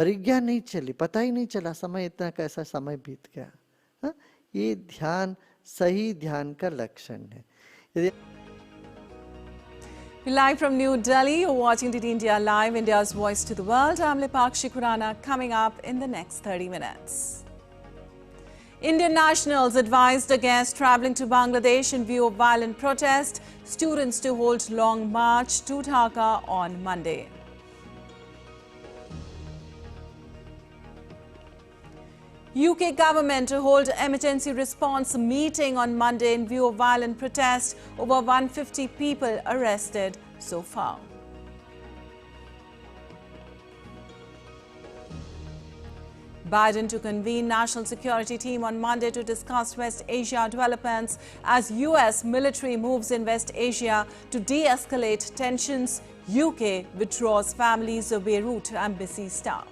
परिज्ञा नहीं चली, पता ही नहीं चला समय इतना कैसा समय बीत गया। हाँ, ये ध्यान, सही ध्यान का लक्षण है। Live from New Delhi, you're watching DD India Live, India's voice to the world. I'm Lakshya Sen, coming up in the next 30 minutes. Indian nationals advised against travelling to Bangladesh in view of violent protest. Students to hold long march to Dhaka on Monday. UK government to hold emergency response meeting on Monday in view of violent protest. Over 150 people arrested so far. Biden to convene national security team on Monday to discuss West Asia developments as US military moves in West Asia to de-escalate tensions. UK withdraws families of Beirut embassy staff.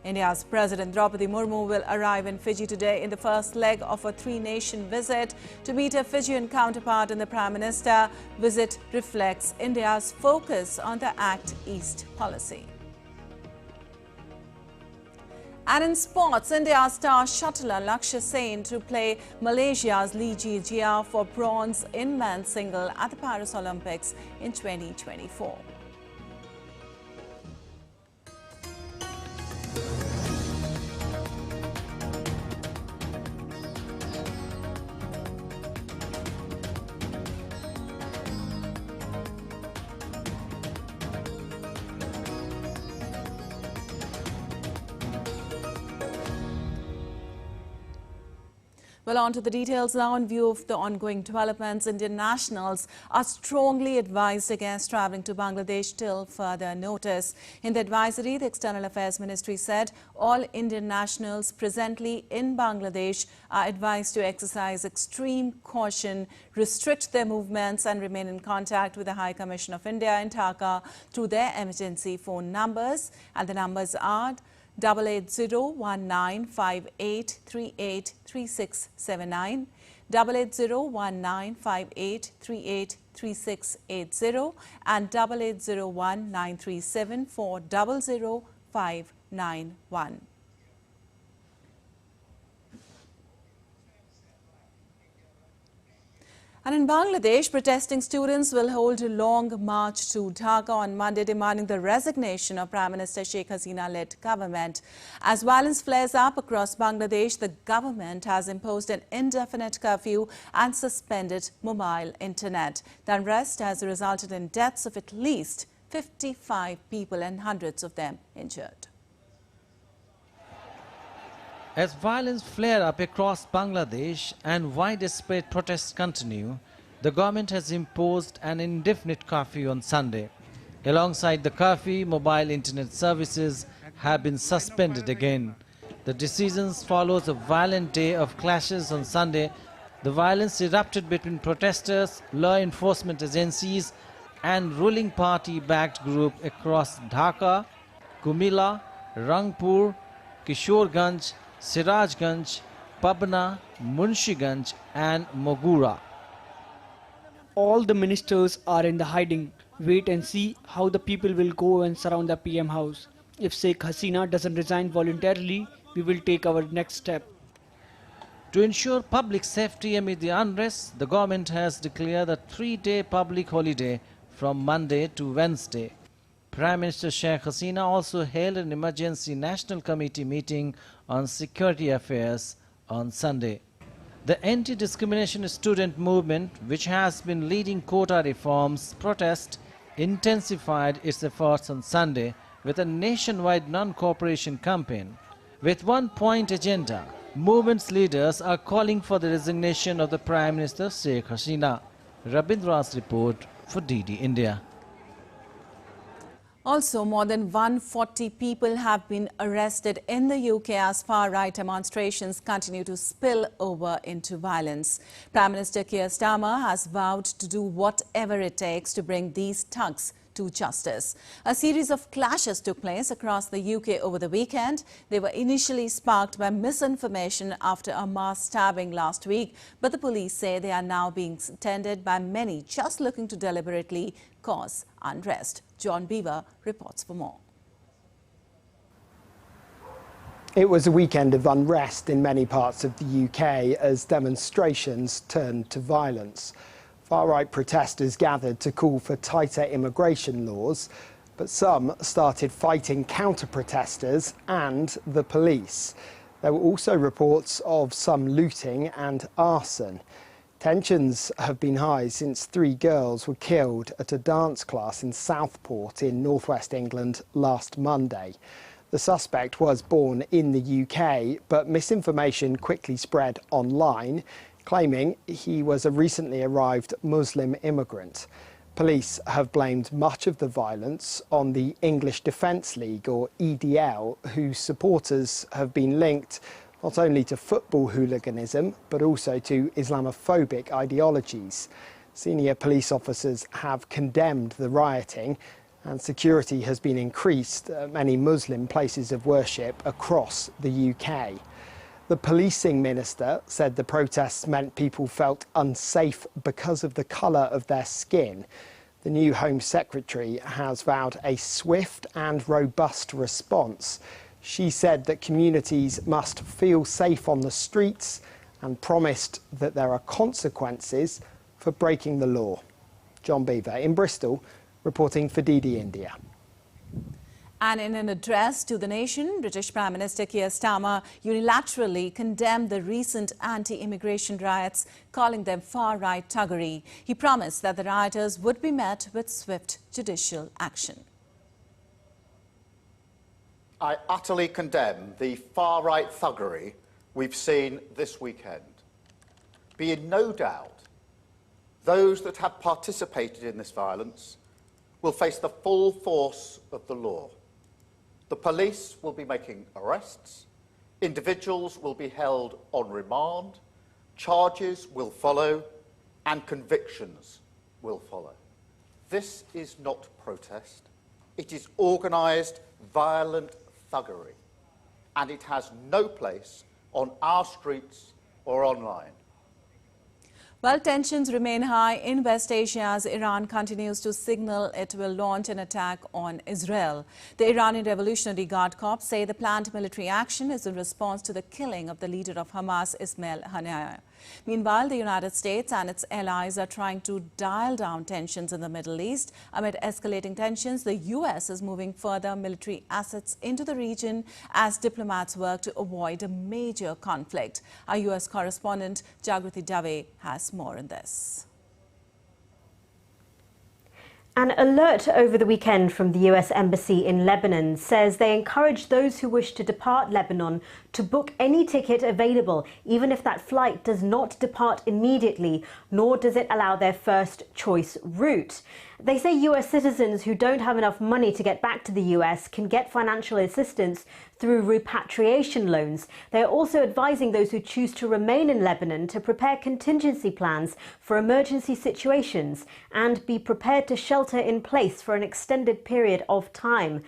India's President Draupadi Murmu will arrive in Fiji today in the first leg of a three-nation visit to meet her Fijian counterpart and the Prime Minister. Visit reflects India's focus on the Act East policy. And in sports, India's star shuttler Lakshya Sen to play Malaysia's Lee Jia for bronze in men's single at the Paris Olympics in 2024. Well, on to the details now. In view of the ongoing developments, Indian nationals are strongly advised against travelling to Bangladesh till further notice. In the advisory, the External Affairs Ministry said all Indian nationals presently in Bangladesh are advised to exercise extreme caution, restrict their movements and remain in contact with the High Commission of India in Dhaka through their emergency phone numbers. And the numbers are 801958383679, 801958383680 and 88019374000591. And in Bangladesh, protesting students will hold a long march to Dhaka on Monday, demanding the resignation of Prime Minister Sheikh Hasina-led government. As violence flares up across Bangladesh, the government has imposed an indefinite curfew and suspended mobile internet. The unrest has resulted in deaths of at least 55 people and hundreds of them injured. As violence flare up across Bangladesh and widespread protests continue, the government has imposed an indefinite curfew on Sunday. Alongside the curfew, mobile internet services have been suspended again. The decision follows a violent day of clashes on Sunday. The violence erupted between protesters, law enforcement agencies and ruling party-backed group across Dhaka, Kumila, Rangpur, Kishoreganj, Sirajganj, Pabna, Munshiganj and Mogura. All the ministers are in the hiding. Wait and see how the people will go and surround the PM house. If Sheikh Hasina doesn't resign voluntarily, we will take our next step. To ensure public safety amid the unrest, the government has declared a 3-day public holiday from Monday to Wednesday. Prime Minister Sheikh Hasina also held an emergency national committee meeting on security affairs on Sunday. The anti-discrimination student movement, which has been leading quota reforms protest, intensified its efforts on Sunday with a nationwide non-cooperation campaign. With one-point agenda, movement's leaders are calling for the resignation of the Prime Minister Sheikh Hasina. Rabindra's report for DD India. Also, more than 140 people have been arrested in the UK as far-right demonstrations continue to spill over into violence. Prime Minister Keir Starmer has vowed to do whatever it takes to bring these thugs to justice. A series of clashes took place across the UK over the weekend. They were initially sparked by misinformation after a mass stabbing last week, but the police say they are now being attended by many just looking to deliberately cause unrest. John Beaver reports for more. It was a weekend of unrest in many parts of the UK as demonstrations turned to violence. Far-right protesters gathered to call for tighter immigration laws, but some started fighting counter-protesters and the police. There were also reports of some looting and arson. Tensions have been high since 3 girls were killed at a dance class in Southport in northwest England last Monday. The suspect was born in the UK, but misinformation quickly spread online, claiming he was a recently arrived Muslim immigrant. Police have blamed much of the violence on the English Defence League, or EDL, whose supporters have been linked not only to football hooliganism, but also to Islamophobic ideologies. Senior police officers have condemned the rioting, and security has been increased at many Muslim places of worship across the UK. The policing minister said the protests meant people felt unsafe because of the colour of their skin. The new Home Secretary has vowed a swift and robust response. She said that communities must feel safe on the streets and promised that there are consequences for breaking the law. John Beaver in Bristol, reporting for DD India. And in an address to the nation, British Prime Minister Keir Starmer unilaterally condemned the recent anti-immigration riots, calling them far-right thuggery. He promised that the rioters would be met with swift judicial action. I utterly condemn the far-right thuggery we've seen this weekend. Be in no doubt, those that have participated in this violence will face the full force of the law. The police will be making arrests, individuals will be held on remand, charges will follow, and convictions will follow. This is not protest. It is organised, violent thuggery, and it has no place on our streets or online. While tensions remain high in West Asia as Iran continues to signal it will launch an attack on Israel. The Iranian Revolutionary Guard Corps say the planned military action is in response to the killing of the leader of Hamas, Ismail Haniyeh. Meanwhile, the United States and its allies are trying to dial down tensions in the Middle East. Amid escalating tensions, the U.S. is moving further military assets into the region as diplomats work to avoid a major conflict. Our U.S. correspondent Jagrati Dave has more on this. An alert over the weekend from the US Embassy in Lebanon says they encourage those who wish to depart Lebanon to book any ticket available, even if that flight does not depart immediately, nor does it allow their first choice route. They say US citizens who don't have enough money to get back to the US can get financial assistance through repatriation loans. They are also advising those who choose to remain in Lebanon to prepare contingency plans for emergency situations and be prepared to shelter in place for an extended period of time.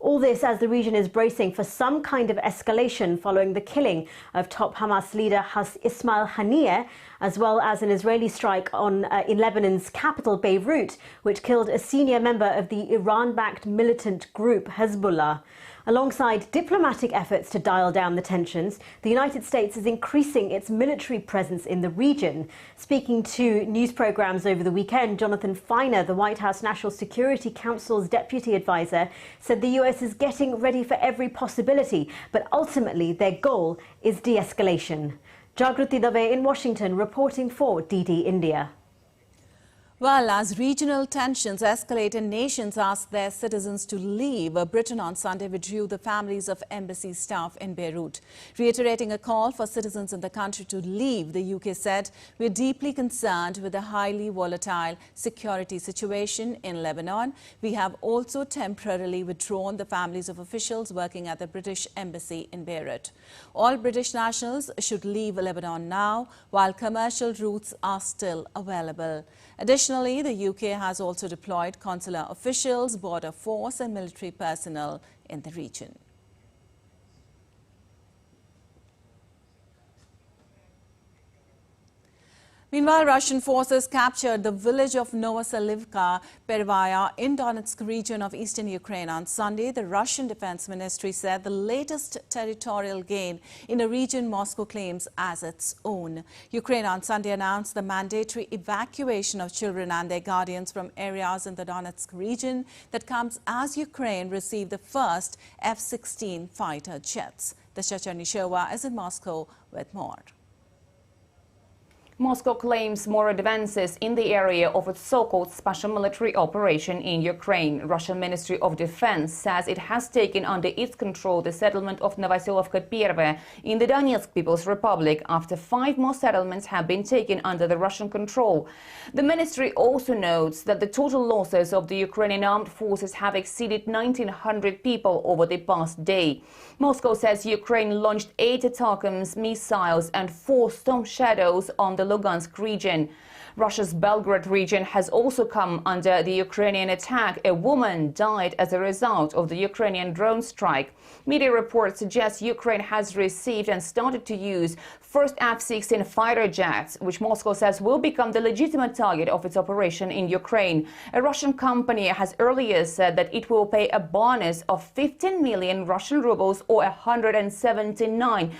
All this as the region is bracing for some kind of escalation following the killing of top Hamas leader Ismail Haniyeh, as well as an Israeli strike in Lebanon's capital, Beirut, which killed a senior member of the Iran-backed militant group Hezbollah. Alongside diplomatic efforts to dial down the tensions, the United States is increasing its military presence in the region. Speaking to news programs over the weekend, Jonathan Feiner, the White House National Security Council's deputy advisor, said the US is getting ready for every possibility, but ultimately their goal is de-escalation. Jagrati Dave in Washington, reporting for DD India. Well, as regional tensions escalate and nations ask their citizens to leave, Britain on Sunday withdrew the families of embassy staff in Beirut. Reiterating a call for citizens in the country to leave, the UK said, "We're deeply concerned with the highly volatile security situation in Lebanon. We have also temporarily withdrawn the families of officials working at the British embassy in Beirut. All British nationals should leave Lebanon now, while commercial routes are still available." Additionally, Additionally, the UK has also deployed consular officials, border force and military personnel in the region. Meanwhile, Russian forces captured the village of Novoselivka Pervaya in Donetsk region of eastern Ukraine on Sunday. The Russian Defense Ministry said the latest territorial gain in a region Moscow claims as its own. Ukraine on Sunday announced the mandatory evacuation of children and their guardians from areas in the Donetsk region. That comes as Ukraine received the first F-16 fighter jets. Dasha Chernyshova is in Moscow with more. Moscow claims more advances in the area of its so-called special military operation in Ukraine. Russian Ministry of Defense says it has taken under its control the settlement of Novoselivka Pervaya in the Donetsk People's Republic after 5 more settlements have been taken under the Russian control. The ministry also notes that the total losses of the Ukrainian armed forces have exceeded 1,900 people over the past day. Moscow says Ukraine launched 8 ATACMS missiles and 4 Storm Shadows on the Lugansk region. Russia's Belgorod region has also come under the Ukrainian attack. A woman died as a result of the Ukrainian drone strike. Media reports suggest Ukraine has received and started to use first F-16 fighter jets, which Moscow says will become the legitimate target of its operation in Ukraine. A Russian company has earlier said that it will pay a bonus of 15 million Russian rubles or $179,000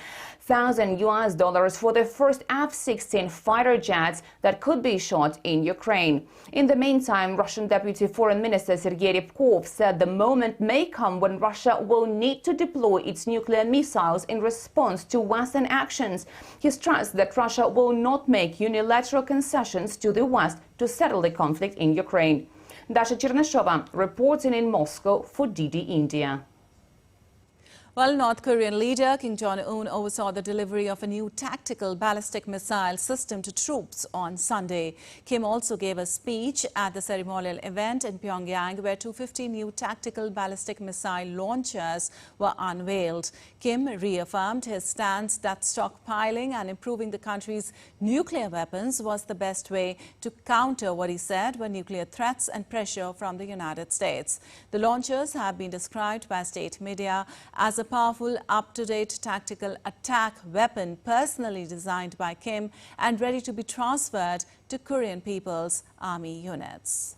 US for the first F-16 fighter jets that could be shot in Ukraine. In the meantime, Russian Deputy Foreign Minister Sergei Ryabkov said the moment may come when Russia will need to deploy its nuclear missiles in response to Western actions. He stressed that Russia will not make unilateral concessions to the West to settle the conflict in Ukraine. Dasha Chernyshova reporting in Moscow for DD India. Well, North Korean leader Kim Jong-un oversaw the delivery of a new tactical ballistic missile system to troops on Sunday. Kim also gave a speech at the ceremonial event in Pyongyang where 250 new tactical ballistic missile launchers were unveiled. Kim reaffirmed his stance that stockpiling and improving the country's nuclear weapons was the best way to counter what he said were nuclear threats and pressure from the United States. The launchers have been described by state media as a powerful, up-to-date tactical attack weapon personally designed by Kim and ready to be transferred to Korean People's Army units.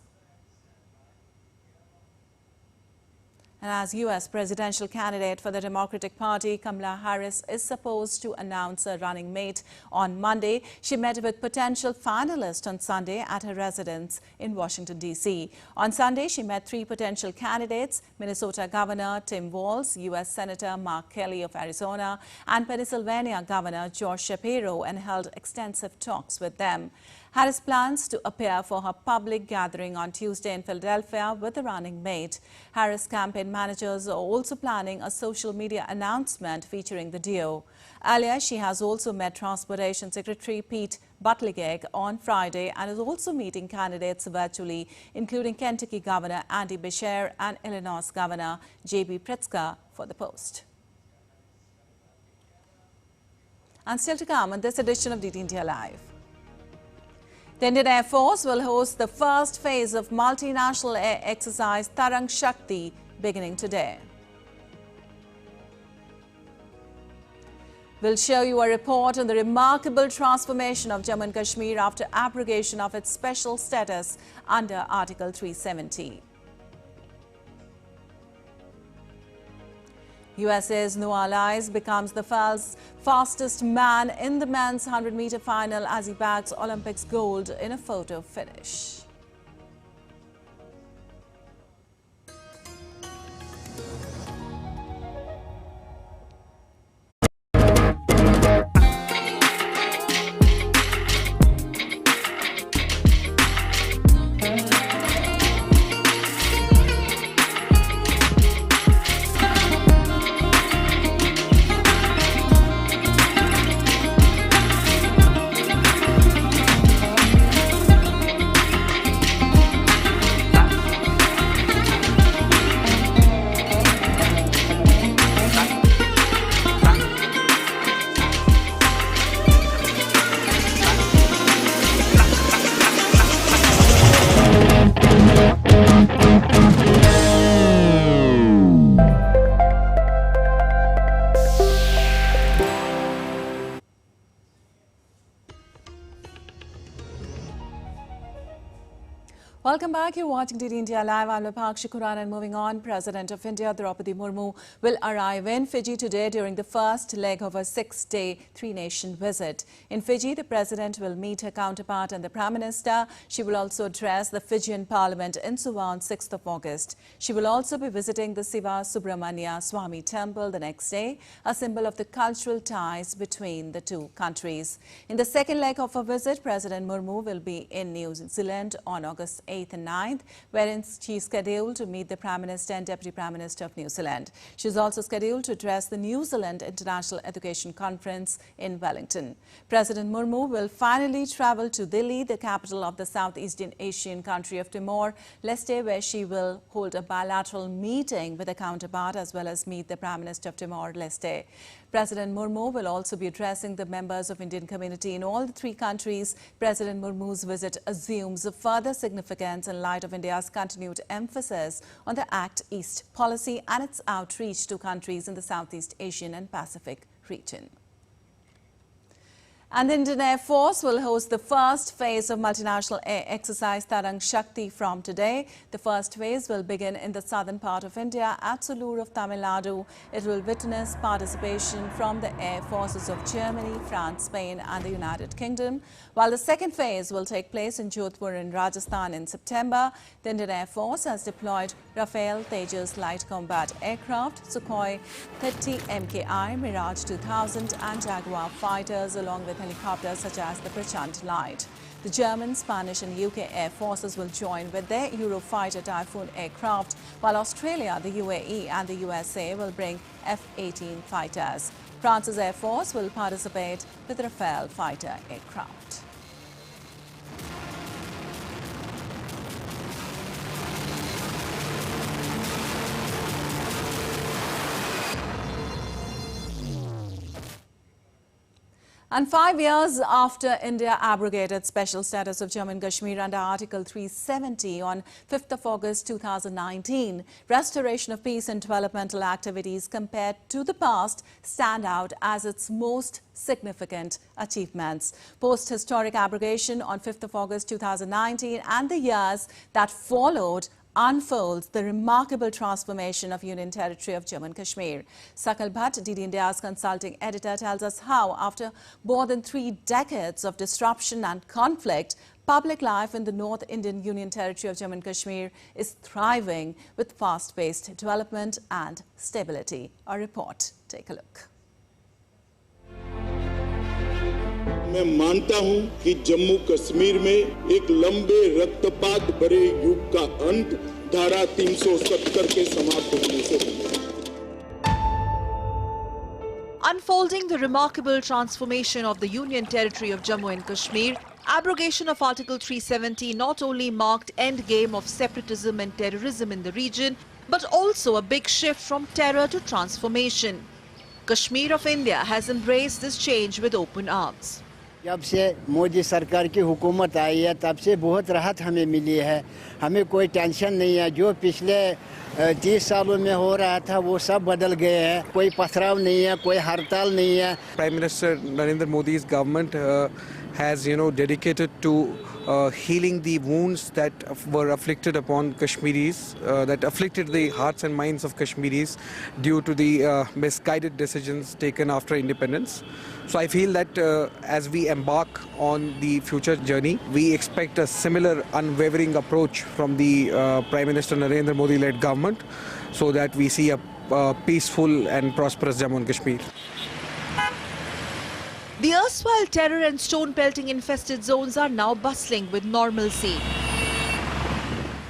And as U.S. presidential candidate for the Democratic Party, Kamala Harris is supposed to announce her running mate on Monday. She met with potential finalists on Sunday at her residence in Washington, D.C. On Sunday, she met 3 potential candidates: Minnesota Governor Tim Walz, U.S. Senator Mark Kelly of Arizona, and Pennsylvania Governor Josh Shapiro, and held extensive talks with them. Harris plans to appear for her public gathering on Tuesday in Philadelphia with a running mate. Harris campaign managers are also planning a social media announcement featuring the duo. Earlier, she has also met Transportation Secretary Pete Buttigieg on Friday and is also meeting candidates virtually, including Kentucky Governor Andy Beshear and Illinois Governor J.B. Pritzker for the post. And still to come on this edition of DT India Live. The Indian Air Force will host the first phase of multinational air exercise Tarang Shakti beginning today. We'll show you a report on the remarkable transformation of Jammu and Kashmir after abrogation of its special status under Article 370. USA's Noah Lyles becomes the fastest man in the men's 100-meter final as he bags Olympics gold in a photo finish. Welcome back. You're watching DD India Live. I'm Vipakshi Kuran, and moving on, President of India Draupadi Murmu will arrive in Fiji today during the first leg of a 6-day three-nation visit. In Fiji, the President will meet her counterpart and the Prime Minister. She will also address the Fijian Parliament in Suva on 6th of August. She will also be visiting the Siva Subramania Swami Temple the next day, a symbol of the cultural ties between the two countries. In the second leg of her visit, President Murmu will be in New Zealand on August 8th and 9th, wherein she is scheduled to meet the Prime Minister and Deputy Prime Minister of New Zealand. She is also scheduled to address the New Zealand International Education Conference in Wellington. President Murmu will finally travel to Delhi, the capital of the Southeast Asian country of Timor-Leste, where she will hold a bilateral meeting with a counterpart as well as meet the Prime Minister of Timor-Leste. President Murmu will also be addressing the members of Indian community in all the three countries. President Murmu's visit assumes a further significance in light of India's continued emphasis on the Act East policy and its outreach to countries in the Southeast Asian and Pacific region. And the Indian Air Force will host the first phase of multinational air exercise Tarang Shakti from today. The first phase will begin in the southern part of India at Sulur of Tamil Nadu. It will witness participation from the air forces of Germany, France, Spain and the United Kingdom, while the second phase will take place in Jodhpur in Rajasthan in September. The Indian Air Force has deployed Rafale Tejas light combat aircraft, Sukhoi 30 MKI, Mirage 2000 and Jaguar fighters, along with helicopters such as the Prachand Light. The German, Spanish and UK air forces will join with their Eurofighter Typhoon aircraft, while Australia, the UAE and the USA will bring F-18 fighters. France's air force will participate with Rafale fighter aircraft. And 5 years after India abrogated special status of Jammu and Kashmir under Article 370 on 5th of August 2019, restoration of peace and developmental activities compared to the past stand out as its most significant achievements. Post-historic abrogation on 5th of August 2019 and the years that followed unfolds the remarkable transformation of Union Territory of Jammu and Kashmir. Sakal Bhatt, DD India's consulting editor, tells us how, after more than 3 decades of disruption and conflict, public life in the North Indian Union Territory of Jammu and Kashmir is thriving with fast-paced development and stability. A report. Take a look. मैं मानता हूं कि जम्मू कश्मीर में एक लंबे रक्तपात भरे युग का अंत धारा 370 के समाप्त होने से होगा। Unfolding the remarkable transformation of the Union Territory of Jammu and Kashmir, abrogation of Article 370 not only marked endgame of separatism and terrorism in the region, but also a big shift from terror to transformation. Kashmir of India has embraced this change with open arms. जब से मोदी सरकार की हुकूमत आई है तब से बहुत राहत हमें मिली है। हमें कोई टेंशन नहीं है। जो पिछले 30 सालों में हो रहा था वो सब बदल गए हैं। कोई पथराव नहीं है, कोई हड़ताल नहीं है। Prime Minister Narendra Modi's government has, dedicated to healing the wounds that were afflicted upon Kashmiris, that afflicted the hearts and minds of Kashmiris due to the misguided decisions taken after independence. So I feel that as we embark on the future journey, we expect a similar unwavering approach from the Prime Minister Narendra Modi-led government, so that we see a peaceful and prosperous Jammu and Kashmir. The erstwhile terror and stone pelting infested zones are now bustling with normalcy.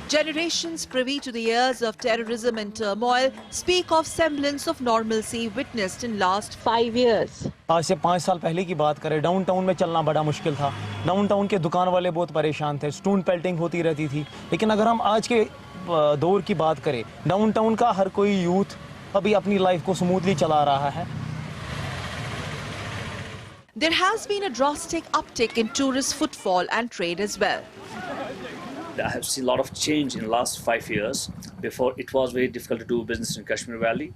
Generations privy to the years of terrorism and turmoil speak of semblance of normalcy witnessed in last 5 years. आज से 5 साल पहले की बात करें, downtown में चलना बड़ा मुश्किल था। डाउनटाउन के दुकान वाले बहुत परेशान थे, स्टोन पेल्टिंग होती रहती थी। लेकिन अगर हम आज के दौर की बात करें, डाउनटाउन का हर कोई यूथ अभी अपनी लाइफ को स्मूथली चला रहा है। There has been a drastic uptick in tourist footfall and trade as well. I have seen a lot of change in the last 5 years. Before, it was very difficult to do business in Kashmir Valley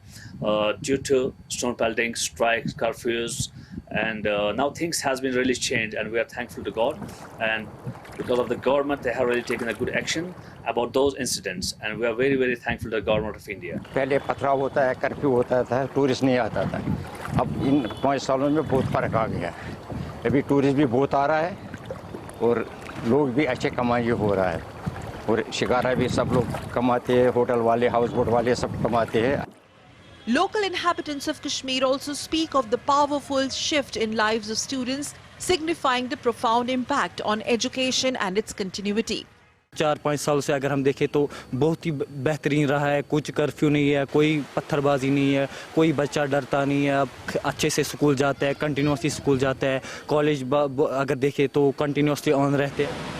due to stone pelting, strikes, curfews, and now things has been really changed, and we are thankful to God. And because of the government, they have really taken a good action about those incidents, and we are very, very thankful to the government of India. पहले पथराव होता है, curfew होता था, tourist नहीं आता था. अब इन 5 सालों में बहुत फर्क आ गया है. अभी टूरिस्ट भी बहुत आ रहा है और लोग भी अच्छे कमाई हो रहा है और शिकारा भी सब लोग कमाते हैं, होटल वाले, हाउस बोट वाले सब कमाते हैं. Local inhabitants of Kashmir also speak of the powerful shift in lives of students, signifying the profound impact on education and its continuity. 4-5 साल से अगर हम देखें तो बहुत ही बेहतरीन रहा है. कुछ कर्फ्यू नहीं है, कोई पत्थरबाजी नहीं है, कोई बच्चा डरता नहीं है. अब अच्छे से स्कूल जाता है, कंटिन्यूसली स्कूल जाता है. कॉलेज अगर देखें तो कंटिन्यूसली ऑन रहते हैं.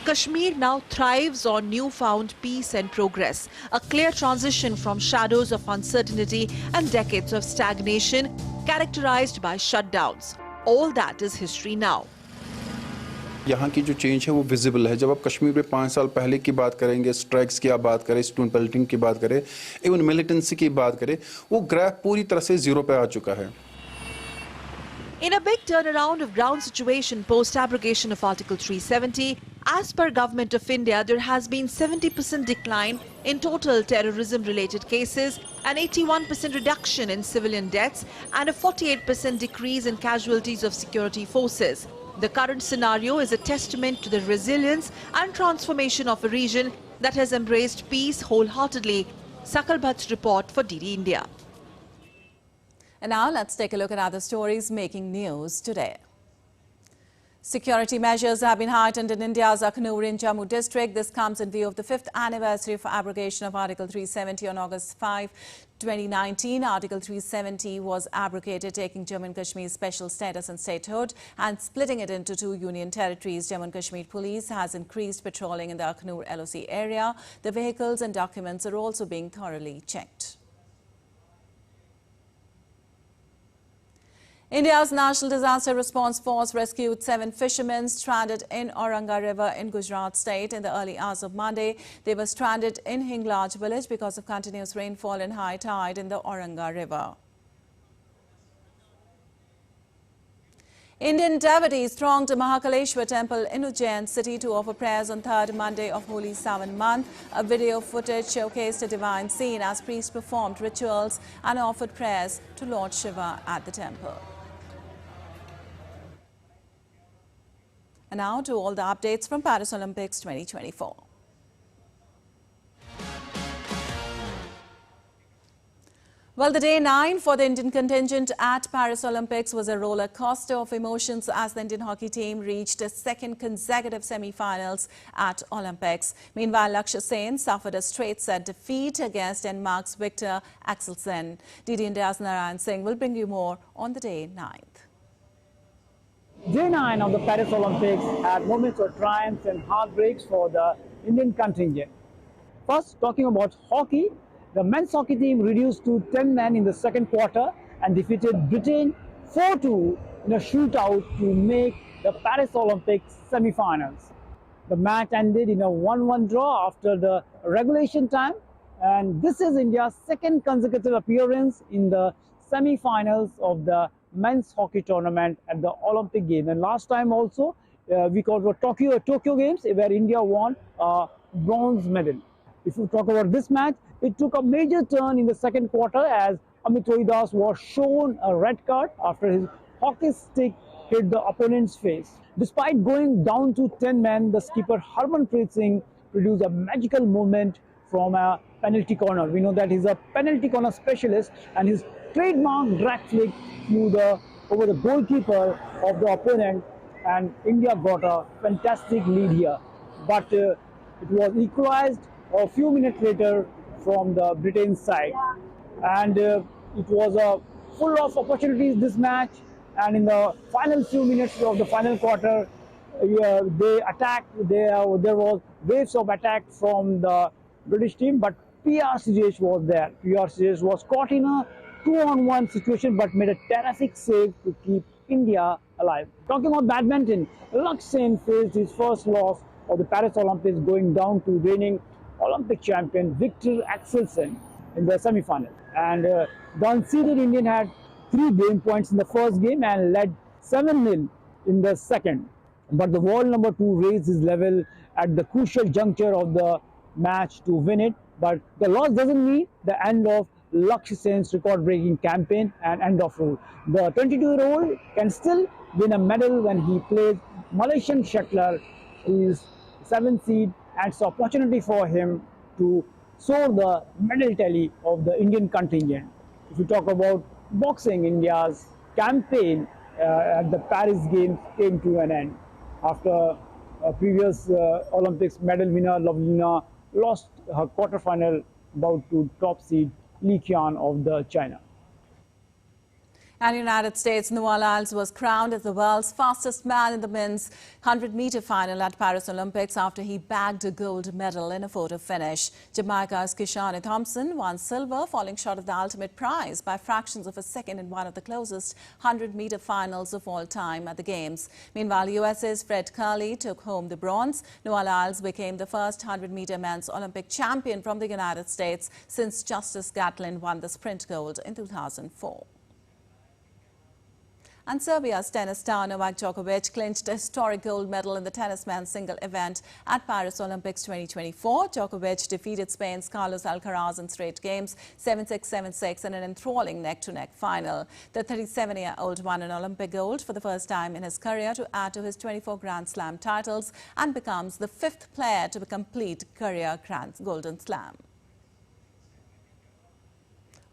Kashmir now thrives on newfound peace and progress, a clear transition from shadows of uncertainty and decades of stagnation characterized by shutdowns. All that is history now. यहाँ की जो चेंज है वो विजिबल है. जब आप कश्मीर में 5 साल पहले की बात करेंगे, स्ट्राइक्स की आप बात करें, स्टोन पेल्टिंग की बात करें, इवन मिलिटेंसी की बात करें, वो ग्राफ पूरी तरह से जीरो पे आ चुका है. In a big turnaround of ground situation post-abrogation of Article 370, as per Government of India, there has been 70% decline in total terrorism-related cases, an 81% reduction in civilian deaths, and a 48% decrease in casualties of security forces. The current scenario is a testament to the resilience and transformation of a region that has embraced peace wholeheartedly. Sakal Bhatt's report for DD India. And now let's take a look at other stories making news today. Security measures have been heightened in India's Akhnoor in Jammu district. This comes in view of the 5th anniversary of abrogation of Article 370 on August 5, 2019. Article 370 was abrogated, taking Jammu and Kashmir's special status and statehood and splitting it into 2 union territories. Jammu and Kashmir Police has increased patrolling in the Akhnoor LOC area. The vehicles and documents are also being thoroughly checked. India's National Disaster Response Force rescued 7 fishermen stranded in Auranga River in Gujarat state in the early hours of Monday. They were stranded in Hinglaj village because of continuous rainfall and high tide in the Auranga River. Indian devotees thronged to Mahakaleshwar temple in Ujjain city to offer prayers on 3rd Monday of Holy Sawan month. A video footage showcased a divine scene as priests performed rituals and offered prayers to Lord Shiva at the temple. And now to all the updates from Paris Olympics 2024. Well, the day 9 for the Indian contingent at Paris Olympics was a roller coaster of emotions as the Indian hockey team reached a 2nd consecutive semi-finals at Olympics. Meanwhile, Lakshya Sen suffered a straight set defeat against Denmark's Victor Axelsen. DD India's Narayan Singh will bring you more on the day 9th. Day 9 of the Paris Olympics had moments of triumph and heartbreaks for the Indian contingent. First, talking about hockey, the men's hockey team reduced to 10 men in the second quarter and defeated Britain 4-2 in a shootout to make the Paris Olympics semi-finals. The match ended in a 1-1 draw after the regulation time, and this is India's 2nd consecutive appearance in the semi-finals of the men's hockey tournament at the Olympic Games. And last time also we called for Tokyo Games, where India won a bronze medal. If you talk about this match, it took a major turn in the second quarter as Amit Rohidas was shown a red card after his hockey stick hit the opponent's face. Despite going down to 10 men, the skipper Harmanpreet Singh produced a magical movement from a penalty corner. We know that he's a penalty corner specialist, and his trademark drag flick flew over the goalkeeper of the opponent, and India got a fantastic lead here. But it was equalized a few minutes later from the Britain side, and it was full of opportunities, this match. And in the final few minutes of the final quarter, they attacked. There was waves of attack from the British team, but PR Sujesh was there. PR Sujesh was caught in a 2-on-1 situation but made a terrific save to keep India alive. Talking about badminton, Lakshya Sen faced his first loss of the Paris Olympics, going down to reigning Olympic champion Victor Axelsen in the semi-final. And the unseeded Indian had 3 game points in the first game and led 7-0 in the second. but the world number 2 raised his level at the crucial juncture of the match to win it. But the loss doesn't mean the end of Lakshya Sen's record-breaking campaign and end of road. The 22-year-old can still win a medal when he plays Malaysian Shekler, who is 7th seed, and it's an opportunity for him to soar the medal tally of the Indian contingent. If you talk about boxing, India's campaign at the Paris Games came to an end after previous Olympics medal winner Lovlina lost her quarterfinal bout to top seed Li Qian of the China. And United States, Noah Lyles was crowned as the world's fastest man in the men's 100-meter final at Paris Olympics after he bagged a gold medal in a photo finish. Jamaica's Kishane Thompson won silver, falling short of the ultimate prize by fractions of a second in one of the closest 100-meter finals of all time at the Games. Meanwhile, USA's Fred Curley took home the bronze. Noah Lyles became the first 100-meter men's Olympic champion from the United States since Justice Gatlin won the sprint gold in 2004. And Serbia's tennis star Novak Djokovic clinched a historic gold medal in the tennis men's single event at Paris Olympics 2024. Djokovic defeated Spain's Carlos Alcaraz in straight games, 7-6, 7-6 in an enthralling neck-to-neck final. The 37-year-old won an Olympic gold for the first time in his career to add to his 24 Grand Slam titles and becomes the 5th player to complete career Golden Slam.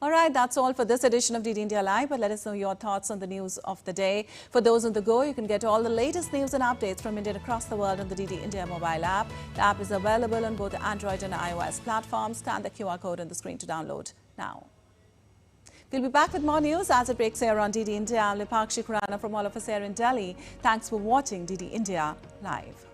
All right, that's all for this edition of DD India Live, but let us know your thoughts on the news of the day. For those on the go, you can get all the latest news and updates from India across the world on the DD India mobile app. The app is available on both the Android and iOS platforms. Scan the QR code on the screen to download now. We'll be back with more news as it breaks here on DD India. I'm Lipakshi Khurana from all of us here in Delhi. Thanks for watching DD India Live.